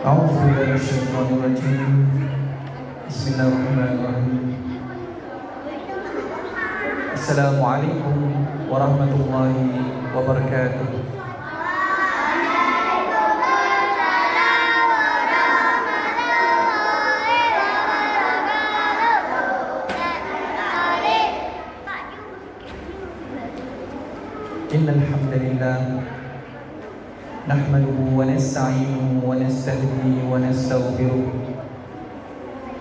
أعوذ بالله من الشيطان الرجيم بسم الله الرحمن الرحيم السلام عليكم ورحمة الله وبركاته. إن الحمد لله نحمده ونستعينه ونستهديه ونستغفره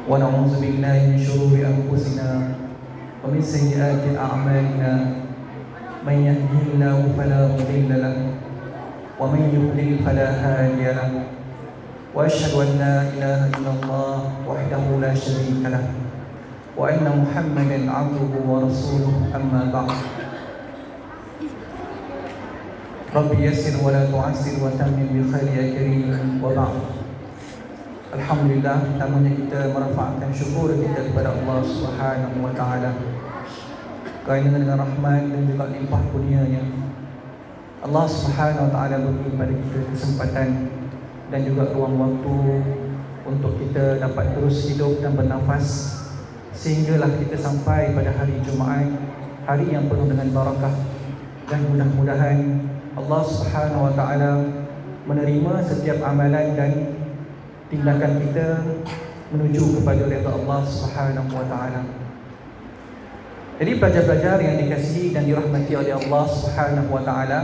ونعوذ بالله من شرور أنفسنا ومن سيئات أعمالنا من يهده الله فلا مضل له ومن يضلل فلا هادي له وأشهد أن لا إله إلا الله وحده لا شريك له وأن محمدا عبده ورسوله أما بعد Rabbi yassir wa la tu'assir wa tammim bi khairi ya karim wa ba'd. Alhamdulillah, namanya kita merafa'kan syukur kita kepada Allah Subhanahu wa taala. Kerana dengan rahmat dan juga limpah kurnia-Nya, Allah Subhanahu wa taala beri kepada kita kesempatan dan juga ruang waktu untuk kita dapat terus hidup dan bernafas sehinggalah kita sampai pada hari Jumaat, hari yang penuh dengan barakah, dan mudah-mudahan Allah Subhanahu wa taala menerima setiap amalan dan tindakan kita menuju kepada redha Allah Subhanahu wa taala. Jadi pelajar-pelajar yang dikasihi dan dirahmati oleh Allah Subhanahu wa taala,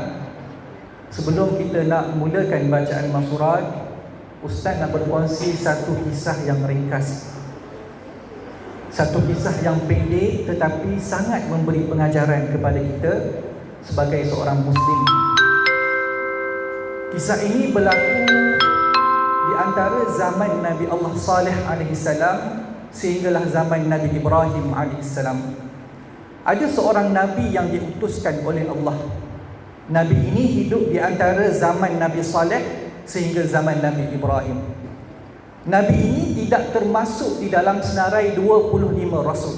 sebelum kita nak mulakan bacaan masurat, ustaz nak berkongsi satu kisah yang ringkas. Satu kisah yang pendek tetapi sangat memberi pengajaran kepada kita sebagai seorang muslim. Kisah ini berlaku di antara zaman Nabi Allah Saleh AS sehinggalah zaman Nabi Ibrahim AS. Ada seorang Nabi yang diutuskan oleh Allah. Nabi ini hidup di antara zaman Nabi Saleh sehingga zaman Nabi Ibrahim. Nabi ini tidak termasuk di dalam senarai 25 Rasul.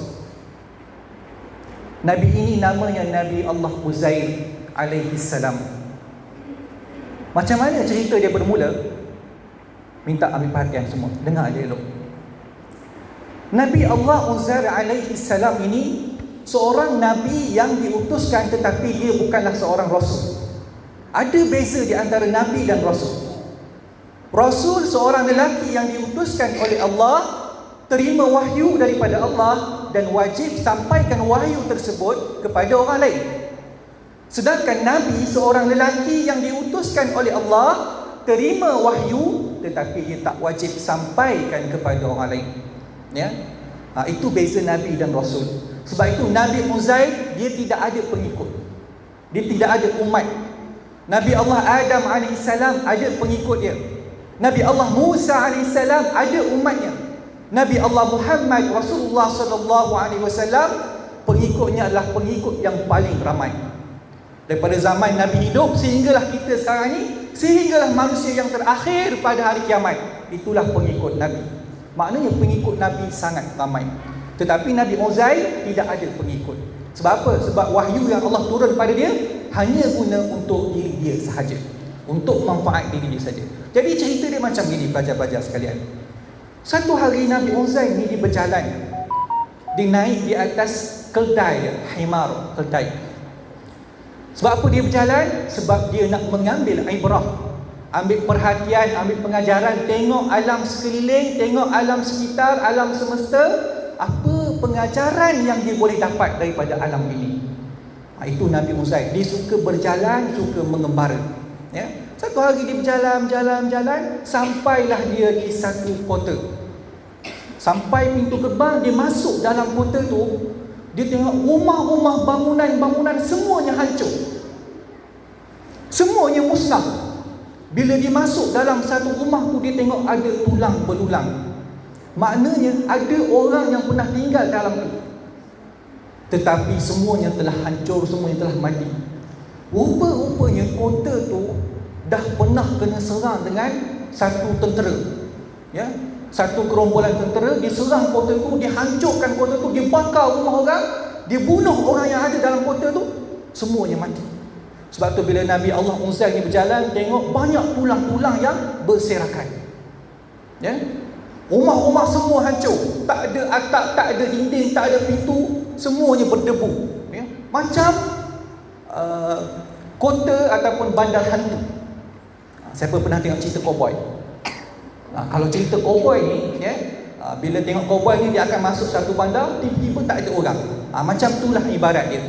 Nabi ini namanya Nabi Allah Uzair AS. Macam mana cerita dia bermula? Minta ambil perhatian semua, dengar je elok. Nabi Allah Uzair AS ini seorang Nabi yang diutuskan, tetapi dia bukanlah seorang Rasul. Ada beza di antara Nabi dan Rasul. Rasul seorang lelaki yang diutuskan oleh Allah, terima wahyu daripada Allah dan wajib sampaikan wahyu tersebut kepada orang lain. Sedangkan Nabi seorang lelaki yang diutuskan oleh Allah, terima wahyu tetapi dia tak wajib sampaikan kepada orang lain. Ya? Itu beza Nabi dan Rasul. Sebab itu Nabi Uzair dia tidak ada pengikut. Dia tidak ada umat. Nabi Allah Adam AS ada pengikut dia. Nabi Allah Musa AS ada umatnya. Nabi Allah Muhammad Rasulullah SAW pengikutnya adalah pengikut yang paling ramai. Daripada zaman Nabi hidup sehinggalah kita sekarang ni, sehinggalah manusia yang terakhir pada hari kiamat, itulah pengikut Nabi. Maknanya pengikut Nabi sangat ramai. Tetapi Nabi Uzair tidak ada pengikut. Sebab apa? Sebab wahyu yang Allah turun pada dia hanya guna untuk diri dia sahaja, untuk manfaat diri dia saja. Jadi cerita dia macam gini, pelajar-pelajar sekalian. Satu hari Nabi Uzair ni dia berjalan, dia naik di atas keldai, himar, keldai. Sebab apa dia berjalan? Sebab dia nak mengambil ibrah, ambil perhatian, ambil pengajaran, tengok alam sekeliling, tengok alam sekitar, alam semesta, apa pengajaran yang dia boleh dapat daripada alam ini. Itu Nabi Uzair. Dia suka berjalan, suka mengembara. Ya? Satu hari dia berjalan, sampailah dia di satu kota. Sampai pintu gerbang, dia masuk dalam kota tu. Dia tengok rumah-rumah, bangunan-bangunan semuanya hancur. Semuanya musnah. Bila dia masuk dalam satu rumah tu, dia tengok ada tulang belulang. Maknanya ada orang yang pernah tinggal dalam tu. Tetapi semuanya telah hancur, semuanya telah mati. Rupa-rupanya kota tu dah pernah kena serang dengan satu tentera. Ya? Satu gerombolan tentera, dia serang kota tu, dia hancurkan kota tu, dia bakar rumah orang, dia bunuh orang yang ada dalam kota tu, semuanya mati. Sebab tu bila Nabi Allah Uzair ni berjalan, tengok banyak tulang-tulang yang berserakan. Ya. Rumah-rumah semua hancur, tak ada atap, tak ada dinding, tak ada pintu, semuanya berdebu. Ya. Macam kota ataupun bandar hantu. Siapa pernah tengok cerita cowboy? Kalau cerita cowboy ni, ya, bila tengok cowboy ni, dia akan masuk satu bandar, tiba-tiba tak ada orang. Macam itulah ibarat dia.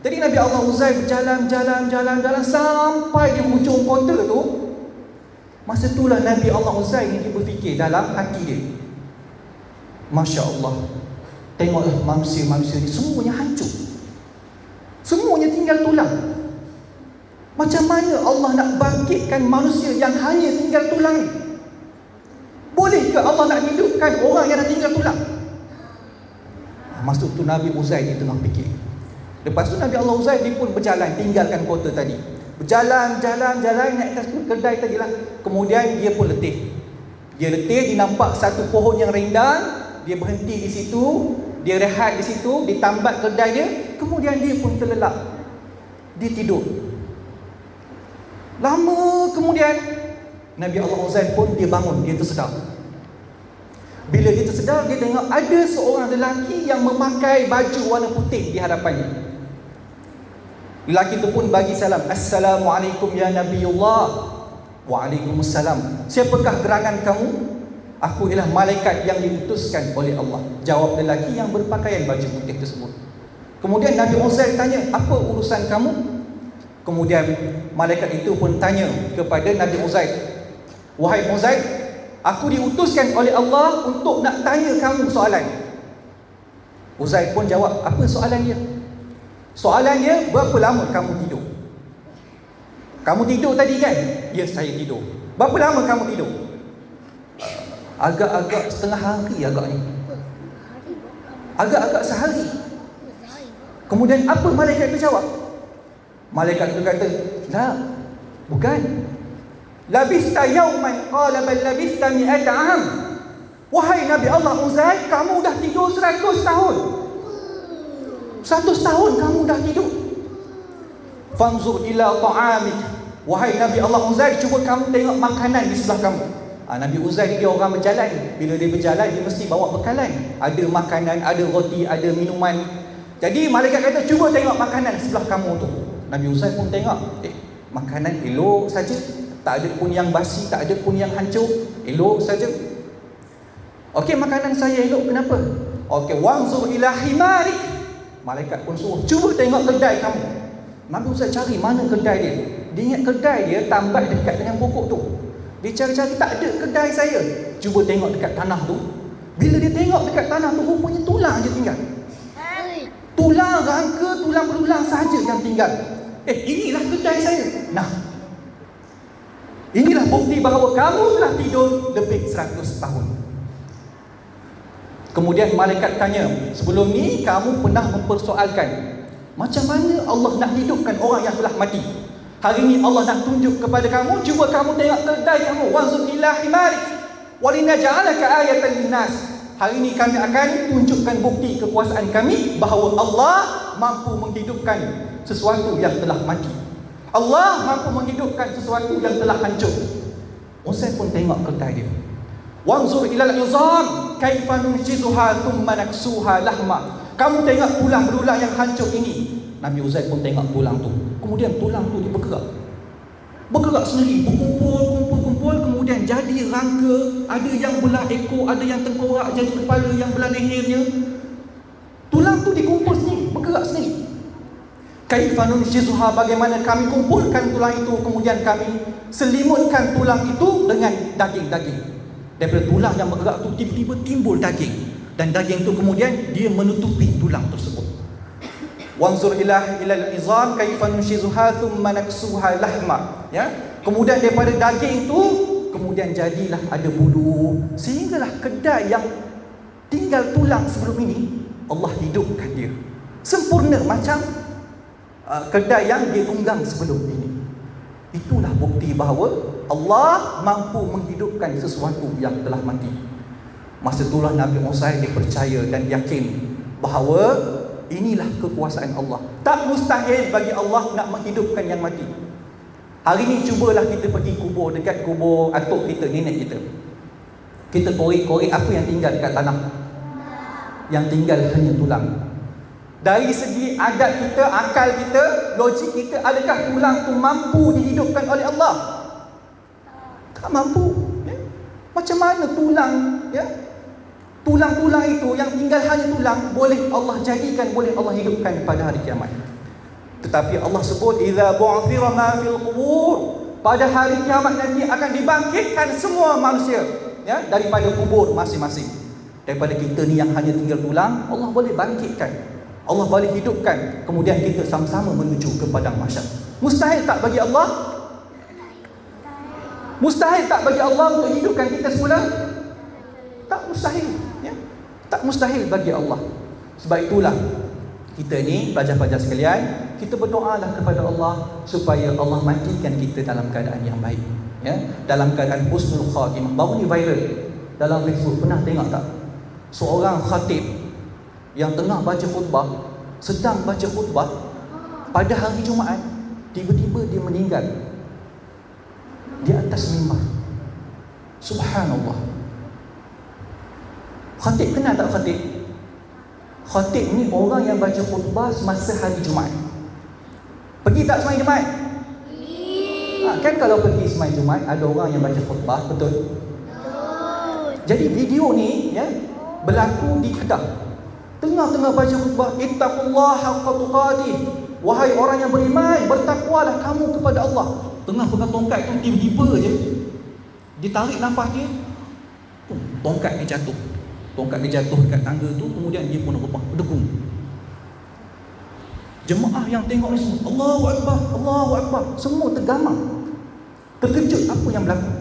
Jadi Nabi Allah Uzair berjalan sampai di hujung kota tu. Masa itulah Nabi Allah Uzair ni, dia berfikir dalam hati dia, Masya Allah, tengoklah manusia-manusia ni semuanya hancur, semuanya tinggal tulang. Macam mana Allah nak bangkitkan manusia yang hanya tinggal tulang ni? Bolehkah Allah nak hidupkan orang yang dah tinggal tulang? Maksud tu Nabi Uzair dia tengah fikir. Lepas tu Nabi Allah Uzair dia pun berjalan, tinggalkan kota tadi. Berjalan, naik atas kedai tadi lah. Kemudian dia pun letih. Dia nampak satu pohon yang rindang. Dia berhenti di situ, dia rehat di situ, ditambat kedai dia. Kemudian dia pun terlelap. Dia tidur. Lama kemudian Nabi Allah Uzair pun dia bangun, dia tersedar. Bila dia tersedar, dia tengok ada seorang lelaki yang memakai baju warna putih di hadapannya. Lelaki itu pun bagi salam, Assalamualaikum ya Nabiullah. Waalaikumsalam. Siapakah gerangan kamu? Aku ialah malaikat yang diutuskan oleh Allah, jawab lelaki yang berpakaian baju putih tersebut. Kemudian Nabi Uzair tanya, apa urusan kamu? Kemudian malaikat itu pun tanya kepada Nabi Uzair, wahai Uzair, aku diutuskan oleh Allah untuk nak tanya kamu soalan. Uzair pun jawab, apa soalan dia? Soalan dia, berapa lama kamu tidur? Kamu tidur tadi kan? Ya, saya tidur. Berapa lama kamu tidur? Agak-agak setengah hari agaknya. Agak-agak sehari. Kemudian apa malaikat itu jawab? Malaikat itu kata, la, bukan. Labista yauman qala bal labista mi'ata am. Wahai Nabi Allah Uzair, kamu dah tidur 100 tahun. 100 tahun kamu dah tidur. Fanzur ila ta'amik. Wahai Nabi Allah Uzair, cuba kamu tengok makanan di sebelah kamu. Nabi Uzair dia orang berjalan. Bila dia berjalan, dia mesti bawa bekalan. Ada makanan, ada roti, ada minuman. Jadi malaikat kata, cuba tengok makanan sebelah kamu tu. Nabi Uzair pun tengok, makanan elok saja, tak ada pun yang basi, tak ada pun yang hancur, elok saja. Okey, makanan saya elok, kenapa? Okey, wanzur ila himarik. Malaikat pun suruh, cuba tengok kedai kamu. Nabi Uzair cari mana kedai dia. Dia ingat kedai dia tambat dekat dengan pokok tu. Dia cari-cari, tak ada kedai saya. Cuba tengok dekat tanah tu. Bila dia tengok dekat tanah tu, rupanya tulang je tinggal. Tulang rangka, tulang belulang sahaja yang tinggal. Inilah kedai saya. Nah, inilah bukti bahawa kamu telah tidur lebih 100 tahun. Kemudian malaikat tanya, sebelum ni kamu pernah mempersoalkan, macam mana Allah nak hidupkan orang yang telah mati? Hari ni Allah nak tunjuk kepada kamu, cuba kamu tengok kedai kamu, wanzur ila himarik walinaj'alaka ayatan linnas. Hari ini kami akan tunjukkan bukti kekuasaan kami bahawa Allah mampu menghidupkan sesuatu yang telah mati. Allah mampu menghidupkan sesuatu yang telah hancur. Uzair pun tengok kedai dia. Wanzur ilal izam kaifa nunshizuha thumma naksuha lahma. Kamu tengok tulang belulang yang hancur ini. Nabi Uzair pun tengok tulang tu. Kemudian tulang tu dia bergerak. Bergerak sendiri, berkumpul, kemudian jadi rangka, ada yang belah ekor, ada yang tengkorak, jadi kepala, yang belah lehernya. Tulang tu dikumpul sendiri, bergerak sendiri. Kaifa nunshizuha, bagaimana kami kumpulkan tulang itu, kemudian kami selimutkan tulang itu dengan daging-daging. Daripada tulang yang bergerak tu tiba-tiba timbul daging, dan daging itu kemudian dia menutupi tulang tersebut. Wanzur ilal izam kaifa nunshizuha thumma naksuha lahma. Ya, kemudian daripada daging itu kemudian jadilah ada bulu, sehinggalah kedai yang tinggal tulang sebelum ini Allah hidupkan dia sempurna macam kedai yang ditunggang sebelum ini. Itulah bukti bahawa Allah mampu menghidupkan sesuatu yang telah mati. Masa itulah Nabi Uzair dia percaya dan yakin bahawa inilah kekuasaan Allah. Tak mustahil bagi Allah nak menghidupkan yang mati. Hari ni cubalah kita pergi kubur, dekat kubur atuk kita, nenek kita. Kita korek-korek apa yang tinggal dekat tanah? Yang tinggal hanya tulang. Dari segi adat kita, akal kita, logik kita, adakah tulang tu mampu dihidupkan oleh Allah? Tak mampu. Ya? Macam mana tulang, ya? Tulang-tulang itu yang tinggal hanya tulang boleh Allah jadikan, boleh Allah hidupkan pada hari kiamat. Tetapi Allah sebut idza bu'thira ma fil qubur, pada hari kiamat nanti akan dibangkitkan semua manusia, ya, daripada kubur masing-masing. Daripada kita ni yang hanya tinggal tulang, Allah boleh bangkitkan, Allah boleh hidupkan, kemudian kita sama-sama menuju ke padang mahsyar. Mustahil tak bagi Allah? Mustahil tak bagi Allah untuk hidupkan kita semula? Tak mustahil, ya? Tak mustahil bagi Allah. Sebab itulah kita ni, pelajar-pelajar sekalian, kita berdoalah kepada Allah supaya Allah matikan kita dalam keadaan yang baik, ya, dalam keadaan husnul khatimah. Baru ni viral dalam Facebook, pernah tengok tak? Seorang khatib yang tengah baca khutbah, sedang baca khutbah pada hari Jumaat, tiba-tiba dia meninggal di atas mimbar. Subhanallah. Khatib kenal tak khatib? Khatib ni orang yang baca khutbah semasa hari Jumaat. Pergi tak sembahyang Jumaat? Kan kalau pergi sembahyang Jumaat ada orang yang baca khutbah, betul? Jadi video ni, ya, berlaku di Kedah. Tengah-tengah baca khutbah, ittaqullaha haqqa tuqatih, wahai orang yang beriman, bertakwalah kamu kepada Allah. Tengah pegang tongkat tu, tiba-tiba je dia tarik nafas dia, tongkat dia jatuh. Tongkat dia jatuh dekat tangga tu, kemudian dia pun berdegung. Jemaah yang tengok ni semua, Allahu Akbar, Allahu Akbar, semua tergamam, terkejut apa yang berlaku.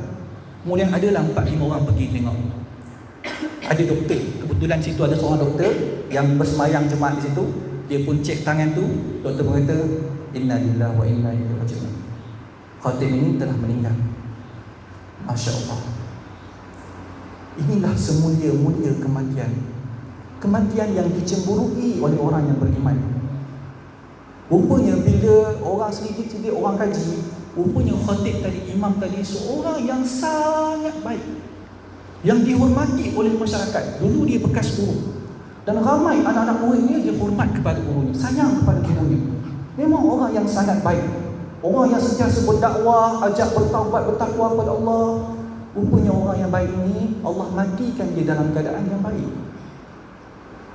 Kemudian adalah 4-5 orang pergi tengok. Ada doktor, kebetulan situ ada seorang doktor yang bersemayang Jumaat di situ. Dia pun cek tangan tu, doktor berkata, inna lillahi wa inna ilaihi raji'un, khatib ini telah meninggal. Masya Allah. Inilah semulia-mulia kematian. Kematian yang dicemburui oleh orang yang beriman. Rupanya bila orang sedikit-sedikit orang kaji, rupanya khatib tadi, imam tadi, seorang yang sangat baik, yang dihormati oleh masyarakat. Dulu dia bekas guru, dan ramai anak-anak muridnya dia hormat kepada gurunya, sayang kepada gurunya. Memang orang yang sangat baik, orang yang sentiasa berdakwah, ajak bertaubat, bertakwa kepada Allah. Rupanya orang yang baik ini Allah matikan dia dalam keadaan yang baik.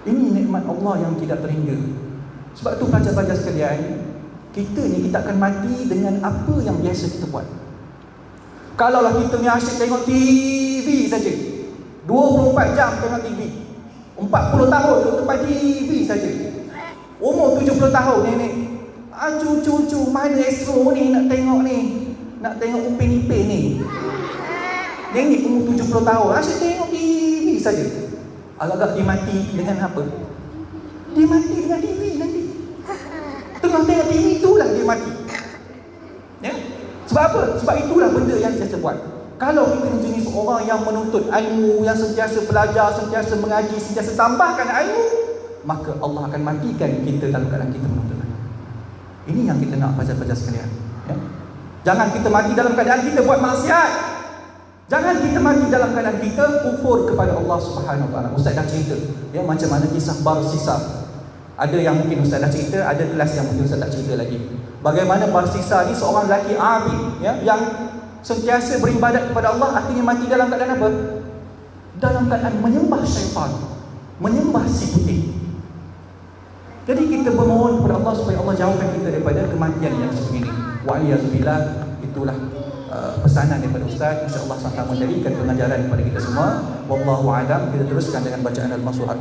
Ini nikmat Allah yang tidak terhingga. Sebab tu pelajar-pelajar sekalian, kita ni kita akan mati dengan apa yang biasa kita buat. Kalaulah kita ni asyik tengok TV saja, 24 jam tengok TV, 40 tahun duduk depan TV saja, umur 70 tahun nenek, cucu mana Astro ni nak tengok ni, nak tengok Upin Ipin ni. Nenek umur 70 tahun asyik tengok TV saja. Agak-agak dia mati dengan apa? Dia mati dengan TV nanti. Tengah tengok TV itulah dia mati, ya? Sebab apa? Sebab itulah benda yang saya buat. Kalau kita ni jenis orang yang menuntut ilmu, yang sentiasa belajar, sentiasa mengaji, sentiasa tambahkan ilmu, maka Allah akan matikan kita dalam keadaan kita menuntut ilmu. Ini yang kita nak pelajar-pelajar sekalian, ya? Jangan kita mati dalam keadaan kita buat maksiat. Jangan kita mati dalam keadaan kita kufur kepada Allah Subhanahu Wa Taala. Ustaz dah cerita, ya, macam mana kisah Barsisa. Ada yang mungkin Ustaz dah cerita, ada kelas yang mungkin Ustaz tak cerita lagi. Bagaimana Barsisa ni seorang lelaki abid, ya, yang sentiasa beribadat kepada Allah, akhirnya mati dalam keadaan apa? Dalam keadaan menyembah syaitan, menyembah si putih. Jadi kita bermohon kepada Allah supaya Allah jauhkan kita daripada kematian yang sebegini. Wa'aliyazubillah. Itulah pesanan daripada Ustaz. InsyaAllah sama-sama jadikan pengajaran kepada kita semua. Wallahu a'lam. Kita teruskan dengan bacaan al-masuhat.